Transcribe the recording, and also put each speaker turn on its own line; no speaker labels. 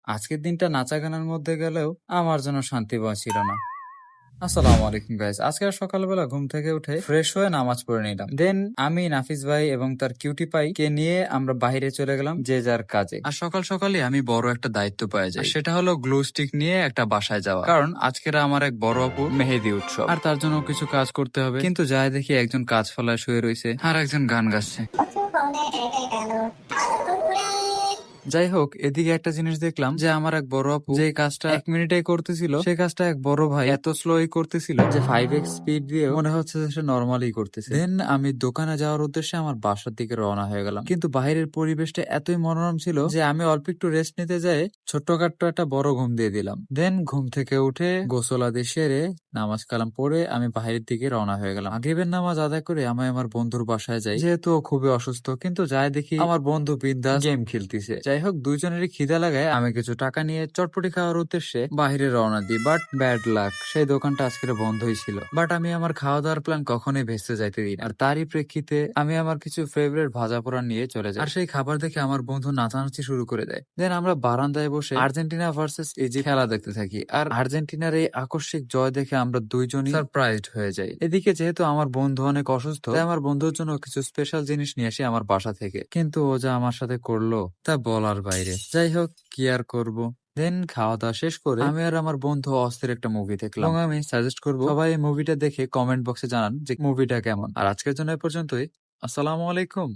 আজকের দিনটা নাচা গানের মধ্যে গেলেও আমার জন্য শান্তি পাওয়া ছিল না। আসসালামু আলাইকুম গাইস। আজকে আর সকালবেলা ঘুম থেকে উঠে ফ্রেশ হয়ে নামাজ পড়ে নিলাম। দেন আমি নাফিস ভাই এবং তার কিউটি পাই কে নিয়ে আমরা বাইরে চলে গেলাম যে যার কাজে। আর সকাল সকালে আমি বড় একটা দায়িত্ব পেয়ে যাই, আর সেটা হলো গ্লু স্টিক নিয়ে একটা বাসায় যাওয়া। কারণ আজকের আমার এক বড় আপুর মেহেদি উৎসব, আর তার জন্য কিছু কাজ করতে হবে। কিন্তু যাই দেখি একজন কাজ ফলায় শুয়ে রয়েছে আর একজন গান গাচ্ছে। যাই হোক, এদিকে একটা জিনিস দেখলাম যে আমার এক বড় আপু যে কাজটা 1 মিনিটে করতেছিল, সেই কাজটা এক বড় ভাই এত স্লোই করতেছিল যে 5x স্পিড দিয়ে মনে হচ্ছে যে সে নর্মালি করতেছে। দেন আমি দোকানে যাওয়ার উদ্দেশ্যে আমার বাসার দিকে রওনা হয়ে গেলাম, কিন্তু বাইরের পরিবেশটা এতই মনোরম ছিল যে আমি অল্প একটু রেস্ট নিতে যাই ছোট্টখাট্ট একটা বড় ঘুম দিয়ে দিলাম। দেন ঘুম থেকে উঠে গোসল আদি সেরে নামাজ কালাম পড়ে আমি বাহিরের দিকে রওনা হয়ে গেলাম। মাগরিবের নামাজ আদায় করে আমি আমার বন্ধুর বাসায় যাই, যেহেতু ও খুবই অসুস্থ। কিন্তু যাই দেখি আমার বন্ধু বিন্দাস গেম খেলতেছে। যাই হোক, দুইজনেরই খিদা লাগায় আমি কিছু টাকা নিয়ে চটপটি খাওয়ার উদ্দেশ্যে বাইরে রওনা দিই। বাট ব্যাড লাক, সেই দোকানটা আজকে বন্ধই ছিল। বাট আমি আমার খাওয়া দাওয়ার প্ল্যান কখনোই ভেস্তে যাইতে দিই না। আর তারই প্রেক্ষিতে আমি আমার কিছু ফেভারিট ভাজা পোড়া নিয়ে চলে যাই। আর সেই খাবার দেখে আমার বন্ধু নাচানাচি শুরু করে দেয়। দেন আমরা বারান্দায় বসে আর্জেন্টিনা ভার্সেস ইজিপ্ট খেলা দেখতে থাকি। আর আর্জেন্টিনার এই আকস্মিক জয় দেখে আমরা দুইজনই সারপ্রাইজড হয়ে যাই। এদিকে যেহেতু আমার বন্ধু অনেক অসুস্থ, তাই আমার বন্ধুর জন্য কিছু স্পেশাল জিনিস নিয়ে আসি আমার বাসা থেকে। কিন্তু ও যা আমার সাথে করলো তা বলার বাইরে। যাই হোক, কি আর করবো। দেন খাওয়া দাওয়া শেষ করে আমি আর আমার বন্ধু অস্থির একটা মুভি দেখলাম, এবং আমি সাজেস্ট করবো সবাই এই মুভিটা দেখে কমেন্ট বক্সে জানান যে মুভিটা কেমন। আর আজকের জন্য এ পর্যন্তই। আসসালামু আলাইকুম।